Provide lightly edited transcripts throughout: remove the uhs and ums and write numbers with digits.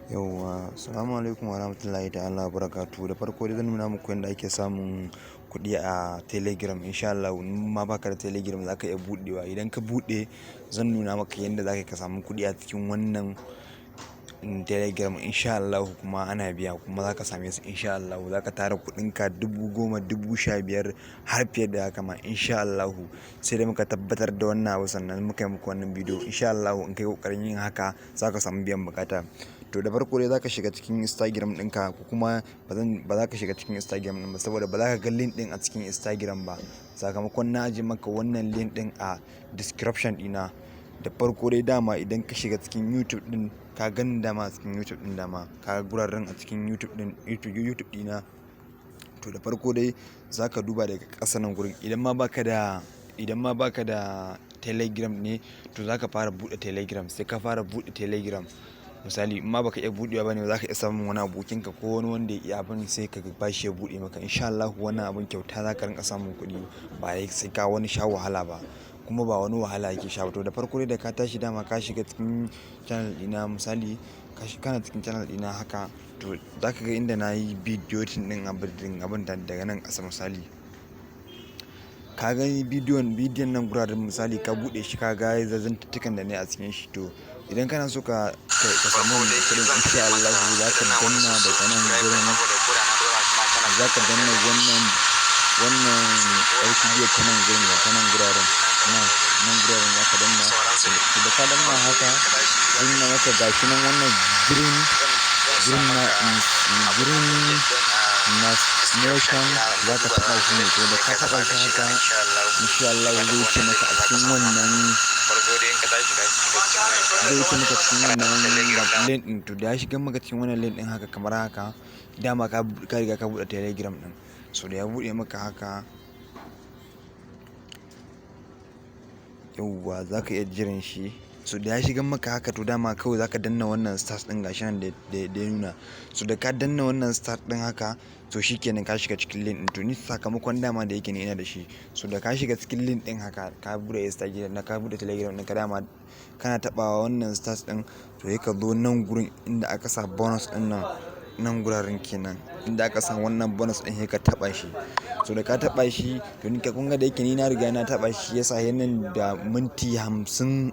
Yauwa, assalamu alaikum warahmatullahi ta'ala barakatuhu. Da farko dai zan nuna muku yadda ake samun kuɗi a Telegram. Insha Allah, in ma baka da Telegram zaka iya buɗewa. Idan ka buɗe, zan nuna maka yadda zaka ka samu kuɗi a cikin wannan Telegram. Insha Allah kuma ana biya, kuma zaka same su. Insha Allah zaka tara kuɗinka 10,000, 15,000 har fiye da haka ma. Insha Allah sai dai muka tabbatar da wannan abu sannan muka yi muku wannan bidiyo. Insha Allah in kai kokarin yin haka zaka samu biyan bukata. To da farko dai zaka shiga cikin Instagram ɗinka, ko kuma ba za ka shiga cikin Instagram ɗin ba, saboda ba za ka ga link ɗin a cikin Instagram ba. Sakamakon na ajiye maka wannan link ɗin a description ɗina. Da farko dai dama idan ka shiga cikin YouTube ɗin, ka gani dama a cikin YouTube ɗin, dama ka ga guraren a cikin YouTube ɗina. To da farko dai zaka duba daga ƙasa nan gurin. Idan ma baka da Telegram ne, to zaka fara buɗe Telegram. Sai ka fara buɗe Telegram. Misali, in ma baka iya buɗewa bane, za ka iya samun wani abokinka ko wani wanda ya iya abin, sai ka bashi ya buɗe maka. Insha Allah wannan abin kyauta za ka rinka samun kuɗi, ba sai ka wani sha wahala ba, kuma ba wani wahala yake sha ba. To da farko dai da ka tashi, dama ka shiga cikin channel ɗina. Misali, kana cikin channel ɗina haka, to za ka ga inda na yi bidiyo ɗin abin daga nan ƙasa. Misali, ka gani bidiyon nan guraren. Misali, ka buɗe shi, ka ga zazzantattukan da ne a cikin shi. To idan kana so ka samu kuɗin, insha Allah za ka danna daga nan gurin, za ka danna wannan ɗauki biyu ta nan gurin, ta nan guraren za ka danna. Da ka danna haka, zai nuna maka gashi nan wannan green nation, za ka taɓa shi ne. To da ka taɓa shi haka, insha Allah zai ce maka a cikin wannan link ɗin. To da ya shiga maka cikin wannan link ɗin haka, kamar haka, dama ka riga ka buɗe Telegram ɗin. So da ya buɗe maka haka, yauwa za ka iya jiran shi. So da ya shiga maka haka, to dama kawai za ka danna wannan stars ɗin, gashi nan da ya nuna. So da ka danna wannan stars ɗin haka, to shikenan ka shiga cikin link ɗin. To ni sakamakon dama da yake ne ina da shi. So da ka shiga cikin link ɗin haka, ka buɗe Instagram, ka buɗe Telegram ɗin ka, dama kana taɓawa wannan stars ɗin, to sai ka zo nan gurin inda aka sa bonus ɗin nan guraren kenan, inda aka sa wannan bonus ɗin, sai ka taɓa shi. So da ka taɓa shi, to ni kun ga da yake ni na riga na taɓa shi, yasa yanan da minti 55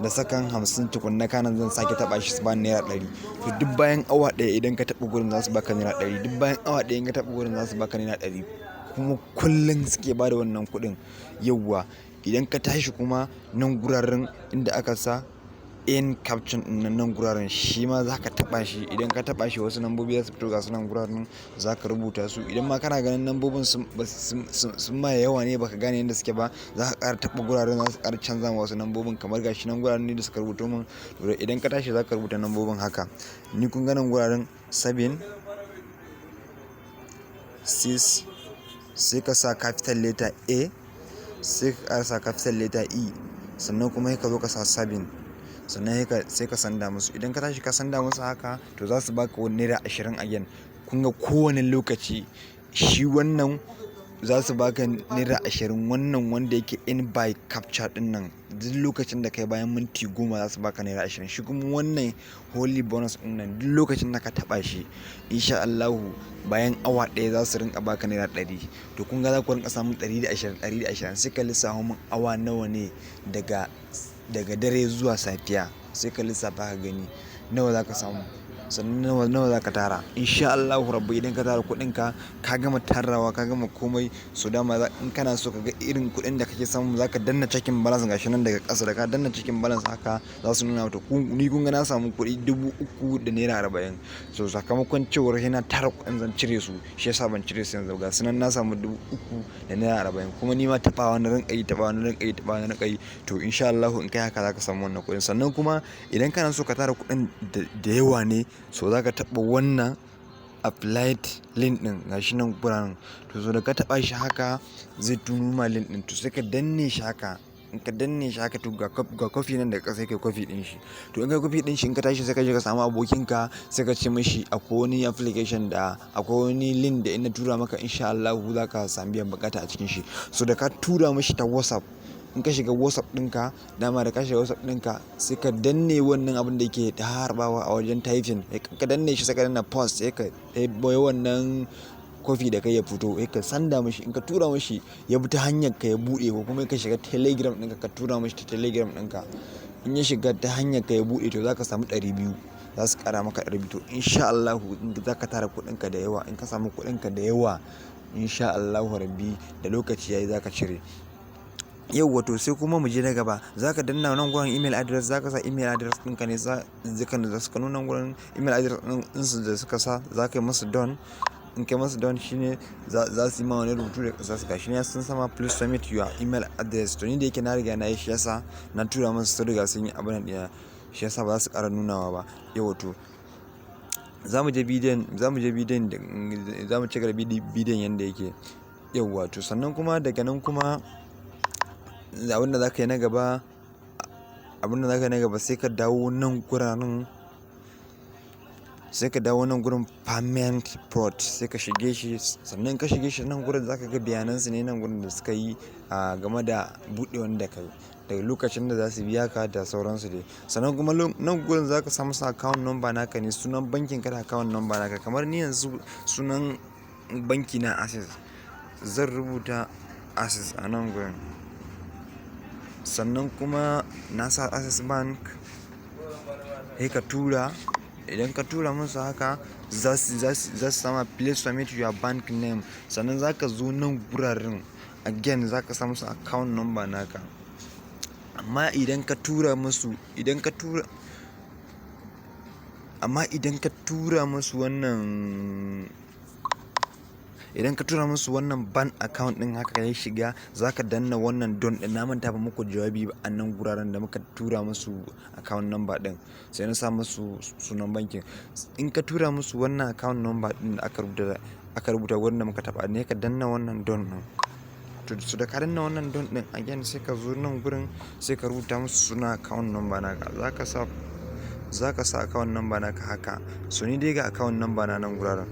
da sakan 50 tukunna kanan zan sake taɓa shi su ba naira 100. To duk bayan awa ɗaya idan ka taɓa gurin za su baka naira 100. Duk bayan awa ɗaya in ka taɓa gurin za su baka naira 100. Kuma kullum suke ba da wannan kuɗin. Yauwa, idan ka tashi kuma nan guraren inda aka sa in caption ɗin nan guraren, shi ma za ka taɓa shi. Idan ka taɓa shi, wasu lambobi za su fito ga su nan guraren, za ka rubuta su. Idan ma kana ganin lambobin sun ma yawa ne, baka gane yadda suke ba, za ka ƙara taɓa guraren, za su ƙara canza ma wasu lambobin. Kamar gashi nan guraren ne da suka rubuto min. Idan ka tashi za ka rubuta lambobin haka. Ni kun ganin guraren 7, 6, sai ka sa capital letter A, sai ka sa capital letter E, sannan kuma sai ka zo ka sa 7, sannan sai ka sanda musu. Idan ka tashi ka sanda musu haka, to za su baka wani naira 20 again. Kun ga kowane lokaci shi wannan za su baka naira 20. Wannan wanda yake in by capture ɗin nan, duk lokacin da kai bayan minti 10 za su baka naira 20. Shi kuma wannan holy bonus ɗin nan, duk lokacin da ka taɓa shi, insha Allah bayan awa ɗaya za su rinka baka naira 100. To kun ga za ku rinka samun 120. Sai ka lissafa min awa nawa ne daga dare zuwa safiya. Sai ka lissafa ka gani nawa za ka samu, sannan nawa za ka tara. Insha Allah rabbi, idan ka tara kuɗinka, ka gama tarawa, ka gama komai. So dama in kana so ka ga irin kuɗin da kake samu, za ka danna checking balance gashi nan daga ƙasa. Da ka danna checking balance haka, za su nuna mata ni kun ga na samu kuɗi 3,000 da naira 40. So sakamakon cewar sai na tara kuɗin zan cire su, shi yasa ban cire su yanzu. Ga sunan na samu 3,000 da naira 40. Kuma ni ma taɓawa na rinƙa yi. To insha Allah in kai haka za ka samu wannan kuɗin. Sannan kuma idan kana so ka tara kuɗin da yawa ne, so za ka taɓa wannan applied link ɗin, gashi nan guraren. To so da ka taɓa shi haka, zai tuno ma link ɗin. To sai ka danne shi haka. In ka danne shi haka, to ga kofi nan daga ƙasa, sai kai kofi ɗin shi. To in ka kofi ɗin shi, in ka tashi sai ka je ka samu abokinka, sai ka ce mishi akwai wani application akwai wani link da in na tura maka, insha Allah za ka sami biyan bukata a cikin shi. So da ka tura mishi ta WhatsApp, in ka shiga WhatsApp ɗinka, dama da ka shiga WhatsApp ɗinka sai ka danne wannan abin da yake ta harbawa a wajen typing, ka danne shi sai ka danna post, sai ka boye wannan kofi da kai ya fito, ka sanda mishi. In ka tura mishi ya bi ta hanyar ka ya bude, ko kuma ka shiga Telegram ɗinka ka tura mishi ta Telegram ɗinka, in ya shiga ta hanyar ka ya bude, to zaka samu 200, za su kara maka 200. To insha Allah za ka tara kuɗinka da yawa. In ka samu kuɗinka da yawa, insha Allah rabbi da lokaci yayi za ka cire. Yau wato sai kuma mu je na gaba, za ka danna nan gurin email address, za ka sa email address ɗinka ne, da suka nuna gurin email address ɗinsu da suka sa, za ka yi masu don. In kai masu don shine za su yi ma wani rubutu da ƙasa su gashi ne sun sama please submit your email address. To ni da yake na riga na yi shi yasa na tura masu, su riga sun yi abin ɗina, shi yasa ba za su ƙara nunawa ba. Yau wato za mu ci gaba bidiyon yanda yake. Yau wato sannan kuma daga nan kuma abin da za ka yi na gaba sai ka dawo nan gurin payment prod, sai ka shige shi. Sannan ka shige shi nan gurin za ka ga bayanansu ne nan gurin da suka yi game da buɗe wanda kai, daga lokacin da za su biya ka da sauransu dai. Sannan kuma nan gurin za ka samu sa account number naka ne, sunan bankin ka da account number naka. Kamar ni yanzu sunan banki na Access, zan rubuta Access a nan gurin. Sannan kuma na sa Access Bank, sai ka tura. Idan ka tura musu haka za su sama please submit your bank name. Sannan za ka zo nan guraren again, za ka samu su account number naka. Amma idan ka tura musu wannan bank account din haka ya shiga, za ka danna wannan don din. Na manta ba muku jawabi a nan guraren da muka tura musu account number din, sai na sa musu sunan bankin. In ka tura musu wannan account number din da aka rubuta gurin da muka taba ne, ka danna wannan don din. To su da ka danna wannan don din again, sai ka zo nan gurin sai ka rubuta musu suna account number naka. Za ka sa account number naka haka. So ni dai ga account number na nan guraren,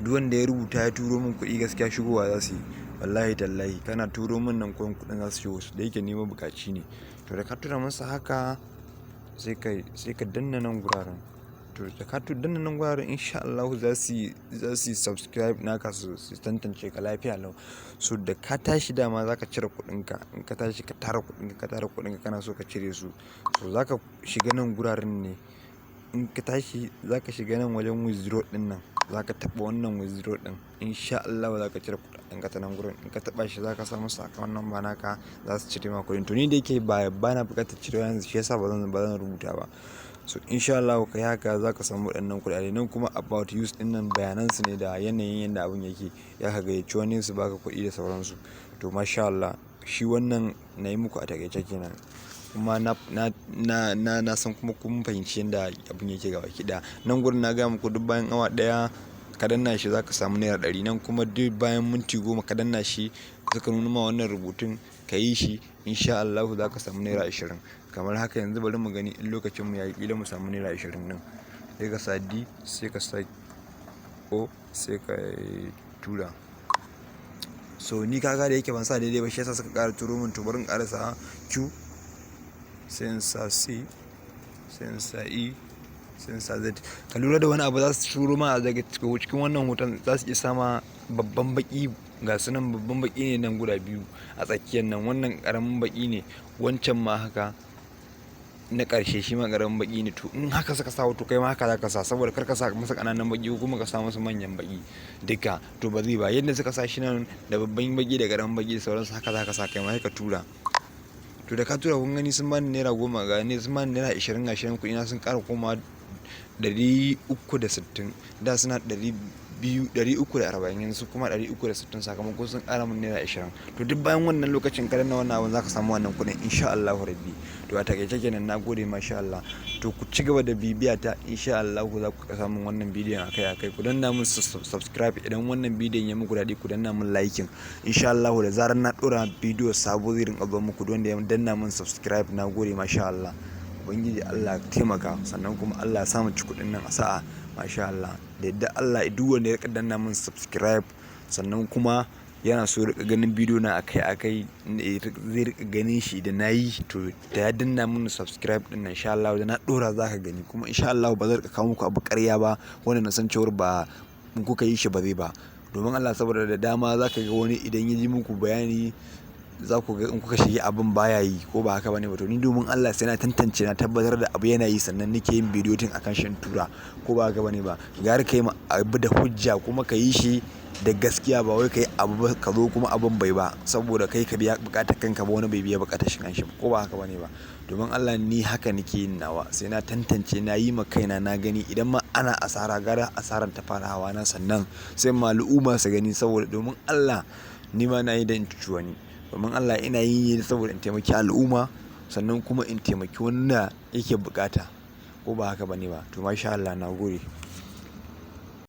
duk wanda ya rubuta ya turo min kuɗi gaskiya shigowa za su yi, wallahi tallahi. Kana turo min nan kuɗin za su shigo, da yake ni mabukaci ne. To da ka tura masa haka sai ka danna nan guraren. To da ka danna nan guraren insha Allah za su yi subscribe naka, su tantance ka lafiya lau. So da ka tashi dama za ka cire kuɗinka. In ka tashi ka tara kuɗinka kana so ka cire su, so za ka shiga nan guraren ne. In ka tashi za ka shiga nan wajen withdraw ɗin nan, za ka taɓa wannan withdraw ɗin, insha Allah za ka cire kuɗinka ta nan gurin. In ka taɓa shi za ka samu account number naka, za su cire ma kuɗin. To ni da yake ba na buƙatar cirewa yanzu, shi yasa ba zan rubuta ba. So insha Allah kai haka za ka samu waɗannan kuɗaɗe. Nan kuma about use ɗin nan bayanansu ne da yanayin yanda abun yake, ya ka gayyaci wani su baka kuɗi da sauransu. To masha Allah, shi wannan na yi muku a takaice kenan. Kuma na san kuma kun fahimci yadda abin yake gaba ɗaya. Nan gurin na gaya muku duk bayan awa ɗaya ka danna shi za ka samu naira 100. Nan kuma duk bayan minti 10 ka danna shi suka nuna ma wannan rubutun ka yi shi, insha Allah za ka samu naira 20. Kamar haka yanzu bari mu gani in lokacin mu yayi, kila mu samu naira 20 din. Sai ka sa D, sai ka sa O, sai ka tura. So ni kaga da yake ban sa daidai ba, shi yasa suka ƙara turo min. To bari in ƙara sa Q, sai in sa C, sai in sa E, sai in sa Z. Ka lura da wani abu za su turo ma daga cikin wannan hoton, za su iya sama babban baki. Ga su nan babban baki ne nan guda biyu a tsakiyar nan, wannan ƙaramin baki ne, wancan ma haka na ƙarshe shi ma ƙaramin baki ne. To in haka suka sa to kai ma haka za ka sa, saboda kar ka sa masa ƙananan baki ko kuma ka sa masa manyan baki duka, to ba zai ba. Yadda suka sa shi nan da babban baki da ƙaramin baki da sauransu, haka za ka sa kai ma, sai ka tura. To da ka tura kun gani sun bani naira 10, ga ne sun bani naira 20 kuɗi na sun ƙara koma 360. Da suna 340, yanzu kuma 360, sakamakon sun ƙara min naira 20. To duk bayan wannan lokacin ka danna wannan abun za ka samu wannan kuɗin insha Allah rabbi. To a takaice kenan, na gode masha Allah. To ku ci gaba da bibiya ta, insha Allah za ku samu wannan bidiyon akai. Ku danna mun subscribe idan wannan bidiyon ya muku daɗi, ku danna mun liking. Insha Allah da zarar na ɗora bidiyo sabo zai rinka zuwa muku, don da ya danna mun subscribe. Na gode masha Allah. Ubangiji Allah ya taimaka, sannan kuma Allah ya samu ci kuɗin nan a sa'a, masha Allah. Da yadda Allah duk wanda ya danna mun subscribe, sannan kuma yana so rika ganin bidiyo na akai zai rika ganin shi da nayi to da ya danna mun subscribe din nan insha Allah da na dora zaka gani, kuma insha Allah ba zai rika kawo muku abu ƙarya ba wanda na san cewa ba in kuka yi shi ba zai ba. Domin Allah, saboda da dama zaka ga wani idan ya ji muku bayani za ku ga in kuka shige abin baya yi, ko ba haka bane ba. To ni domin Allah sai na tantance na tabbatar da abu yana yi sannan nake yin bidiyo din akan shi tura, ko ba haka bane ba. Gara kai ma abu da hujja kuma ka yi shi da gaskiya, ba wai kai abu ka zo kuma abin bai ba saboda kai ka biya bukatar kanka ba wani bai biya bukatar shi kanshi ba, ko ba haka bane ba. Domin Allah ni haka nake yin nawa, sai na tantance na yi ma kaina na gani, idan ma ana asara gara asaran ta fara hawa na sannan sai ma al'umma su gani, saboda domin Allah ni ma na yi da in cuci wani. Domin Allah ina yi saboda in taimaki al'umma sannan kuma in taimaki wanda yake bukata, ko ba haka bane ba. To masha Allah, na gode.